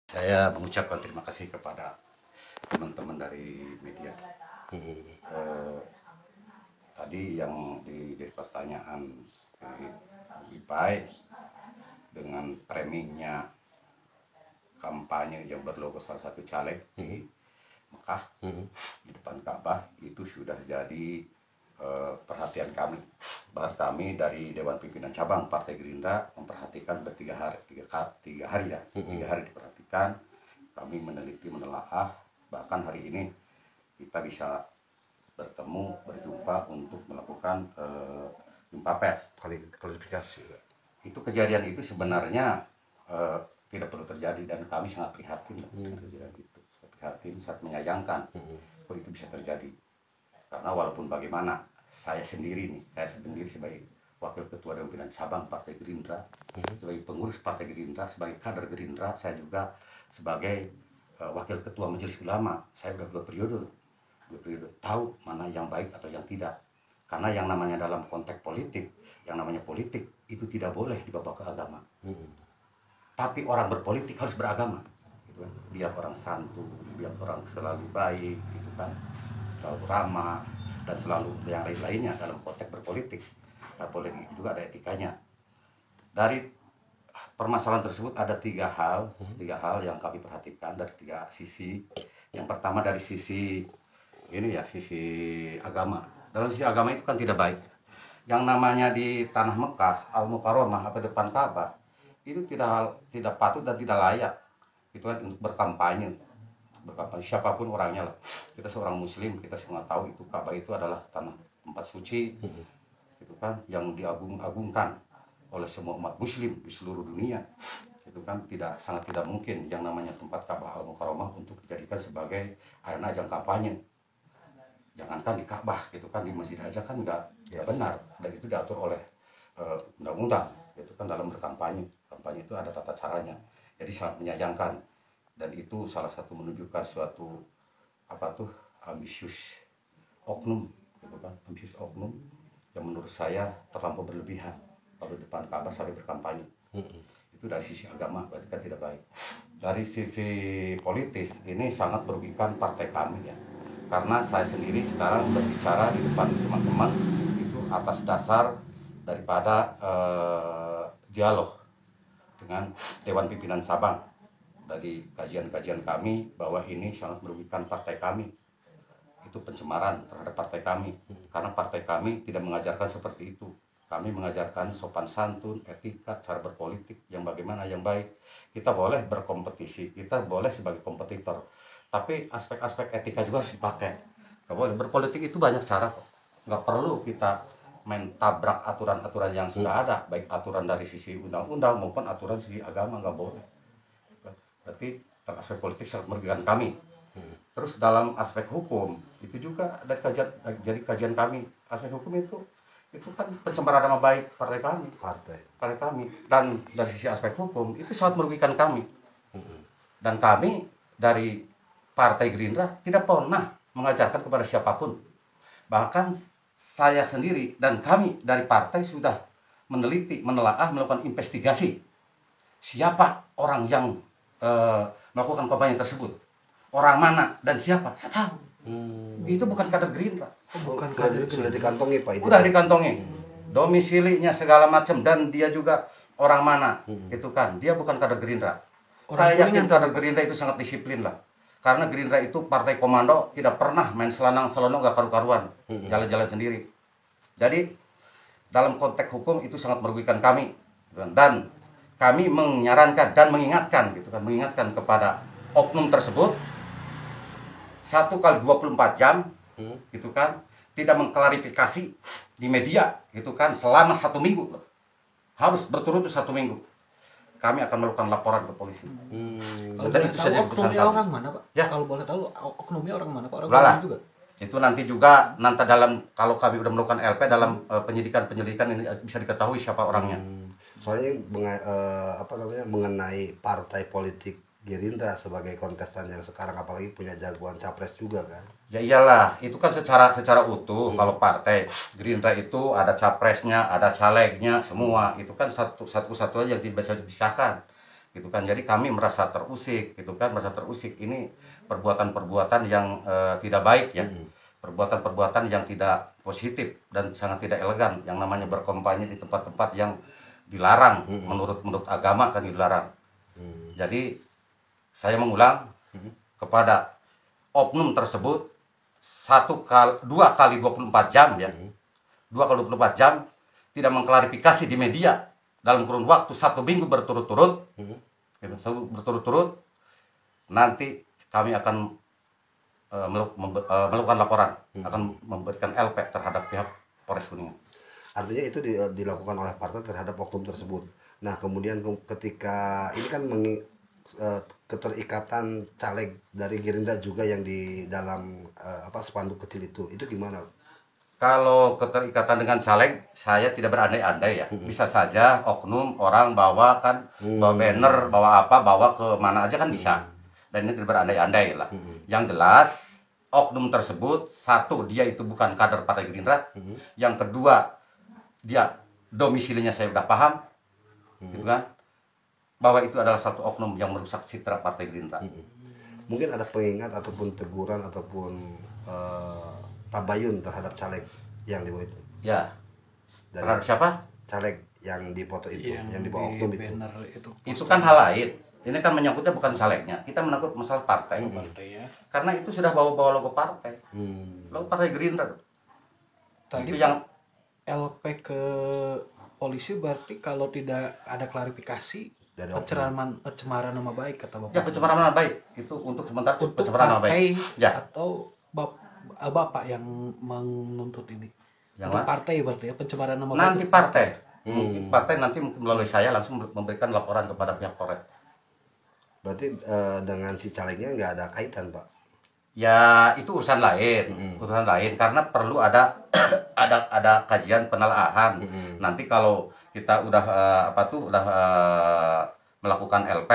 Saya mengucapkan terima kasih kepada teman-teman dari media. Tadi yang jadi pertanyaan lebih baik dengan framingnya kampanye yang berlogo salah satu caleg di Mekah di depan Ka'bah itu sudah jadi perhatian kami. Bahkan kami dari Dewan Pimpinan Cabang Partai Gerindra memperhatikan sudah 3 hari diperhatikan. Kami meneliti, menelaah, bahkan hari ini kita bisa berjumpa untuk melakukan jumpa pers. Klarifikasi. Itu kejadian itu sebenarnya tidak perlu terjadi dan kami sangat prihatin dengan kejadian itu. Sangat prihatin, sangat menyayangkan kok itu bisa terjadi. Karena walaupun bagaimana saya sendiri sebagai Wakil Ketua Dewan Pimpinan Cabang Partai Gerindra, sebagai pengurus Partai Gerindra, sebagai kader Gerindra, saya juga sebagai Wakil Ketua Majelis Ulama. Saya sudah dua periode tahu mana yang baik atau yang tidak. Karena yang namanya dalam konteks politik, yang namanya politik itu tidak boleh dibawa ke agama. Tapi orang berpolitik harus beragama, gitu kan? Biar orang santun, biar orang selalu baik, gitu kan? Selalu ramah dan selalu yang lain-lainnya dalam konteks berpolitik. Nah, politik juga ada etikanya. Dari permasalahan tersebut ada tiga hal yang kami perhatikan dari 3 sisi. Yang pertama dari sisi sisi agama. Dalam sisi agama itu kan tidak baik. Yang namanya di tanah Mekah, Al-Mukarramah atau depan Ka'bah itu tidak patut dan tidak layak itu kan untuk berkampanye. Siapapun orangnya lah. Kita seorang muslim, kita semua tahu itu Ka'bah itu adalah tempat suci itu kan yang diagung-agungkan oleh semua umat muslim di seluruh dunia. Itu kan sangat tidak mungkin yang namanya tempat Ka'bah Al-Mukarramah untuk dijadikan sebagai arena ajang kampanye. Jangankan di Ka'bah, gitu kan, di masjid aja kan nggak benar, dan itu diatur oleh undang-undang. Itu kan dalam berkampanye itu ada tata caranya. Jadi sangat menyayangkan, dan itu salah satu menunjukkan suatu ambisius oknum, gitu kan, ambisius oknum yang menurut saya terlampau berlebihan kalau depan Ka'bah sampai berkampanye. Itu dari sisi agama berarti kan tidak baik. Dari sisi politis ini sangat merugikan partai kami ya. Karena saya sendiri sekarang berbicara di depan teman-teman itu atas dasar daripada dialog dengan Dewan Pimpinan Cabang. Dari kajian-kajian kami bahwa ini sangat merugikan partai kami. Itu pencemaran terhadap partai kami. Karena partai kami tidak mengajarkan seperti itu. Kami mengajarkan sopan santun, etika, cara berpolitik yang bagaimana yang baik. Kita boleh berkompetisi, kita boleh sebagai kompetitor. Tapi aspek-aspek etika juga harus dipakai. Nggak boleh berpolitik itu banyak cara kok. Nggak perlu kita main tabrak aturan-aturan yang sudah ada, baik aturan dari sisi undang-undang maupun aturan sisi agama, nggak boleh. Berarti aspek politik sangat merugikan kami. Terus dalam aspek hukum itu juga dari kajian kami, aspek hukum itu kan pencemaran nama baik partai kami. Dan dari sisi aspek hukum itu sangat merugikan kami. Dan kami dari Partai Gerindra tidak pernah mengajarkan kepada siapapun. Bahkan saya sendiri dan kami dari partai sudah meneliti, menelaah, melakukan investigasi siapa orang yang melakukan kampanye tersebut, orang mana dan siapa, saya tahu. Itu bukan kader Gerindra. Bukan kader Gerindra. Sudah dikantongi Pak itu. Sudah dikantongi. Domisilinya segala macam dan dia juga orang mana, itu kan. Dia bukan kader Gerindra. Saya yakin kader Gerindra itu sangat disiplin lah. Karena Gerindra itu partai komando, tidak pernah main selanang-selonong gak karu-karuan, jalan-jalan sendiri. Jadi dalam konteks hukum itu sangat merugikan kami, dan kami menyarankan dan mengingatkan kepada oknum tersebut 1x24 jam, gitu kan, tidak mengklarifikasi di media, gitu kan, selama 1 minggu, harus berturut-turut 1 minggu. Kami akan melakukan laporan ke polisi. Kalau boleh tahu oknumnya orang mana Pak? Ya. Kalau boleh tahu oknumnya orang mana Pak? Orang juga. Itu nanti dalam kalau kami udah melakukan LP dalam penyelidikan ini bisa diketahui siapa orangnya. Soalnya mengenai partai politik Gerindra sebagai kontestan yang sekarang apalagi punya jagoan capres juga kan. Ya iyalah, itu kan secara utuh. Kalau partai Gerindra itu ada capresnya, ada calegnya, semua. Itu kan satu aja yang tidak bisa dipisahkan. gitu kan. Jadi kami merasa terusik gitu kan, merasa terusik. Ini perbuatan-perbuatan yang tidak baik ya, perbuatan-perbuatan yang tidak positif dan sangat tidak elegan, yang namanya berkampanye di tempat-tempat yang dilarang menurut agama kan dilarang. Jadi saya mengulang kepada oknum tersebut, 2 kali 24 jam ya, 2 kali 24 jam tidak mengklarifikasi di media dalam kurun waktu 1 minggu berturut-turut, berturut-turut, nanti kami akan melakukan laporan, akan memberikan LP terhadap pihak Polres Kuningan. Artinya itu dilakukan oleh partai terhadap oknum tersebut. Nah kemudian ketika ini kan keterikatan caleg dari Gerindra juga yang di dalam spanduk kecil itu gimana? Kalau keterikatan dengan caleg, saya tidak berandai-andai ya. Bisa saja oknum orang bawa banner, bawa apa, bawa ke mana aja kan bisa. Dan ini tidak berandai-andai lah. Yang jelas, oknum tersebut, satu, dia itu bukan kader Partai Gerindra. Yang kedua, dia domisilinya saya udah paham, gitu kan? Bahwa itu adalah satu oknum yang merusak citra Partai Gerindra. Mungkin ada pengingat ataupun teguran ataupun tabayun terhadap caleg yang dibawa itu. Ya. Terhadap siapa? Caleg yang dipoto itu, yang dibawa oknum itu. Itu kan hal lain. Ini kan menyangkutnya bukan calegnya. Kita menyangkut masalah partai. Ya. Karena itu sudah bawa logo partai. Logo Partai Gerindra. Tadi itu yang LP ke polisi berarti kalau tidak ada klarifikasi dari pencemaran nama baik kata Bapak. Ya, pencemaran nama baik. Itu untuk sementara pencemaran nama baik. Ya. Atau Bapak yang menuntut ini. Yang untuk partai berarti ya, pencemaran nama baik. Nanti partai. Partai nanti melalui saya langsung memberikan laporan kepada pihak Polres. Berarti dengan si calegnya nggak ada kaitan, Pak? Ya itu urusan lain, urusan lain karena perlu ada ada kajian penelaahan. Nanti kalau kita udah melakukan LP,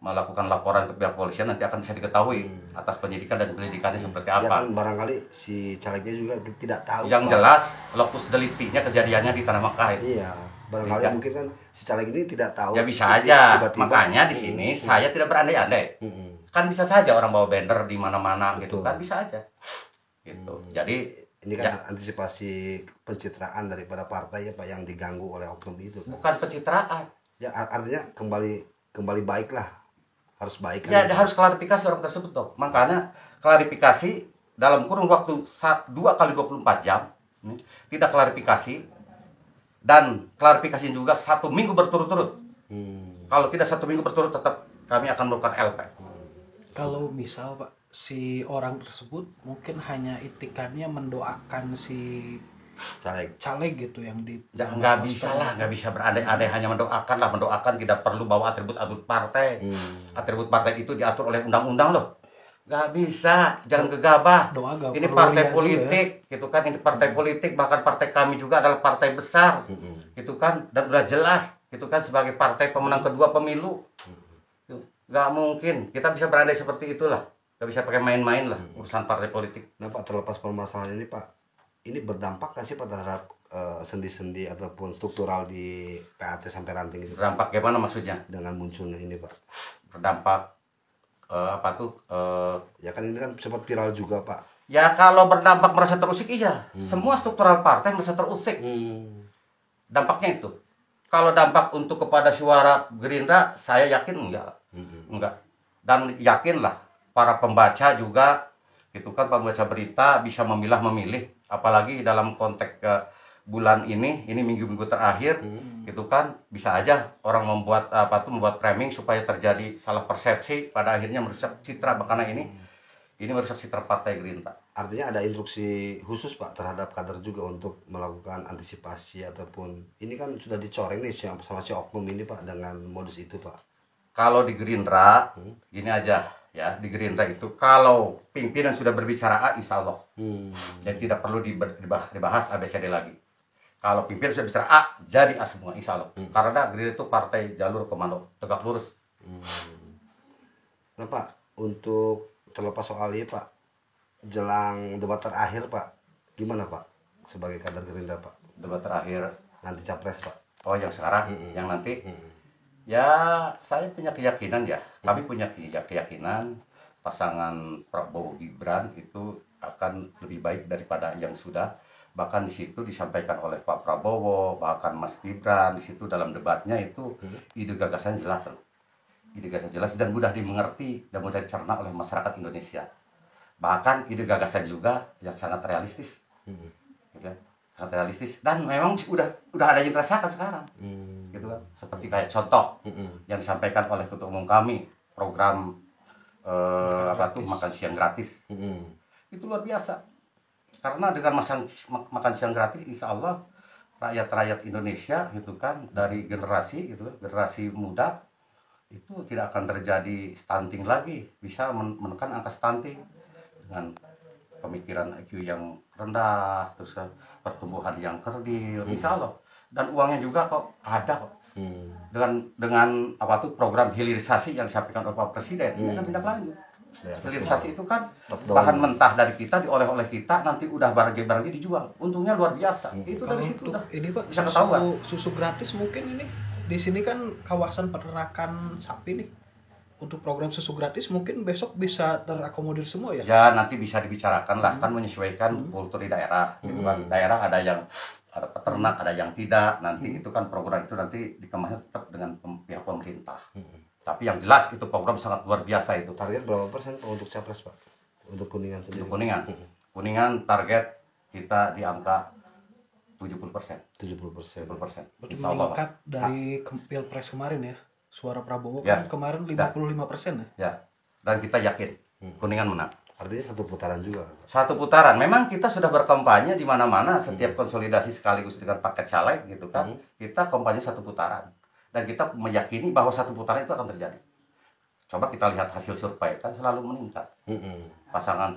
melakukan laporan ke pihak polisian, nanti akan bisa diketahui atas penyidikan dan penyelidikannya seperti apa. Ya kan barangkali si calegnya juga tidak tahu. Yang jelas lokus deliktinya kejadiannya di Tanah Mekah itu. Iya. Barangkali mungkin kan si caleg ini tidak tahu. Ya bisa aja. Makanya di sini saya tidak berandai-andai. Kan bisa saja orang bawa banner di mana-mana gitu kan, bisa aja. Gitu. Jadi ini kan antisipasi pencitraan daripada partai ya Pak yang diganggu oleh oknum itu. Bukan pencitraan. Ya artinya kembali baik lah. Harus baik kan. Ya harus klarifikasi orang tersebut dong. Makanya klarifikasi dalam kurun waktu 2 kali 24 jam. Tidak klarifikasi. Dan klarifikasi juga 1 minggu berturut-turut. Kalau tidak 1 minggu berturut tetap kami akan melakukan LP. Kalau misal Pak, si orang tersebut mungkin hanya itikannya mendoakan si caleg gitu yang di nggak bisa lah, nggak bisa berandai-andai hanya mendoakan tidak perlu bawa atribut-atribut partai. Atribut partai itu diatur oleh undang-undang loh. Nggak bisa, jangan gegabah. Ini partai politik, gitu kan? Ini partai politik, bahkan partai kami juga adalah partai besar, gitu kan? Dan udah jelas, gitu kan? Sebagai partai pemenang kedua pemilu, nggak mungkin kita bisa berandai seperti itulah. Nggak bisa pakai main-main lah urusan partai politik. Nah Pak, terlepas permasalahan ini Pak, ini berdampak nggak sih Pak terhadap sendi-sendi ataupun struktural di PAC sampai ranting itu? Berdampak gimana maksudnya? Dengan munculnya ini Pak. Berdampak ya kan ini kan sempat viral juga Pak. Ya kalau berdampak merasa terusik iya. Semua struktural partai merasa terusik. Dampaknya itu. Kalau dampak untuk kepada suara Gerindra, saya yakin enggak. Dan yakinlah para pembaca juga, gitu kan, pembaca berita bisa memilih, apalagi dalam konteks bulan ini minggu-minggu terakhir, gitu kan, bisa aja orang membuat membuat framing supaya terjadi salah persepsi, pada akhirnya merusak citra, karena ini merusak citra Partai Gerindra. Artinya ada instruksi khusus Pak terhadap kader juga untuk melakukan antisipasi ataupun ini kan sudah dicoreng nih sama si oknum ini Pak dengan modus itu Pak. Kalau di Gerindra, gini aja ya, di Gerindra itu kalau pimpinan sudah berbicara A, insya Allah, dan tidak perlu dibahas ABCD lagi. Kalau pimpinan sudah bicara A, jadi A semua, insya Allah. Karena Gerindra itu partai jalur komando, tegak lurus. Nah Pak, untuk terlepas soal ini Pak, jelang debat terakhir Pak, gimana Pak sebagai kader Gerindra Pak? Debat terakhir nanti capres Pak. Oh yang sekarang, yang nanti Ya, saya punya keyakinan ya. Kami punya keyakinan pasangan Prabowo Gibran itu akan lebih baik daripada yang sudah. Bahkan di situ disampaikan oleh Pak Prabowo, bahkan Mas Gibran di situ dalam debatnya itu ide gagasan jelas. Ide gagasan jelas dan mudah dimengerti dan mudah dicerna oleh masyarakat Indonesia. Bahkan ide gagasan juga yang sangat realistis. Gitu kan? Sangat realistis dan memang udah ada yang dirasakan sekarang. Gitu kan. Seperti kayak contoh yang disampaikan oleh ketua umum kami, program makan siang gratis. Itu luar biasa. Karena dengan makan siang gratis, insya Allah rakyat Indonesia gitu kan dari generasi muda itu tidak akan terjadi stunting lagi, bisa menekan angka stunting dengan pemikiran IQ yang rendah, terus pertumbuhan yang kerdil, insya Allah. Dan uangnya juga kok ada kok. Dengan program hilirisasi yang disampaikan oleh Pak Presiden, ini akan tindak lanjut. Hilirisasi itu kan bahan mentah dari kita diolah oleh kita, nanti udah barang-barangnya dijual, untungnya luar biasa. Itu dari situ udah ini Pak, bisa ketahuan. Susu gratis mungkin ini di sini kan kawasan peternakan sapi nih. Untuk program susu gratis mungkin besok bisa terakomodir semua ya? Ya nanti bisa dibicarakan lah, kan menyesuaikan kultur di daerah. Gitu kan. Daerah ada peternak, ada yang tidak. Nanti itu kan program itu nanti dikembangkan tetap dengan pihak pemerintah. Tapi yang jelas itu program sangat luar biasa itu. Target berapa persen untuk capres Pak? Untuk Kuningan sendiri? Untuk Kuningan target kita di angka 70%. 70%. Berarti meningkat dari Pilpres kemarin ya. Suara Prabowo kan kemarin 55% ya. Ya. Dan kita yakin Kuningan menang. Artinya satu putaran juga. Satu putaran. Memang kita sudah berkampanye di mana-mana setiap konsolidasi sekaligus dengan paket caleg gitu kan. Kita kampanye satu putaran. Dan kita meyakini bahwa satu putaran itu akan terjadi. Coba kita lihat hasil survei kan selalu meningkat. Pasangan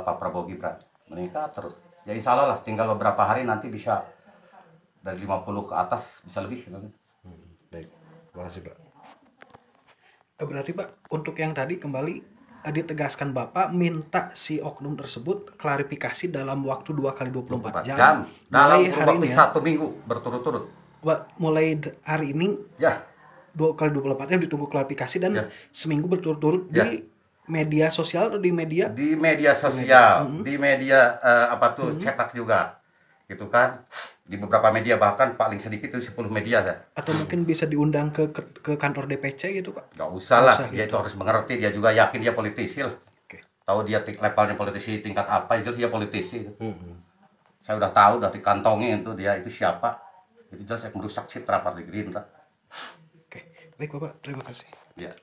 Pak Prabowo Gibran meningkat terus. Ya insya Allah lah, tinggal beberapa hari nanti bisa dari 50 ke atas bisa lebih. Baik, terima kasih Pak. Berarti Pak, untuk yang tadi kembali ditegaskan Bapak minta si oknum tersebut klarifikasi dalam waktu 2x24 jam. Dalam hari waktu ini 1 minggu berturut-turut. Mulai hari ini Ya. 2x24 jam ditunggu klarifikasi dan seminggu berturut-turut di media sosial atau di media? Di media sosial, di media cetak juga. Gitu kan. Di beberapa media bahkan paling sedikit itu 10 media ya. Atau mungkin bisa diundang ke kantor DPC gitu Pak? Gak usah lah, dia itu harus mengerti, dia juga yakin dia politisi lah. Tahu dia levelnya politisi tingkat apa, itu dia politisi. Saya udah tahu, udah dikantongin itu dia itu siapa. Jadi jelas yang merusak citra Partai Gerindra. Oke, baik Bapak, terima kasih. Ya.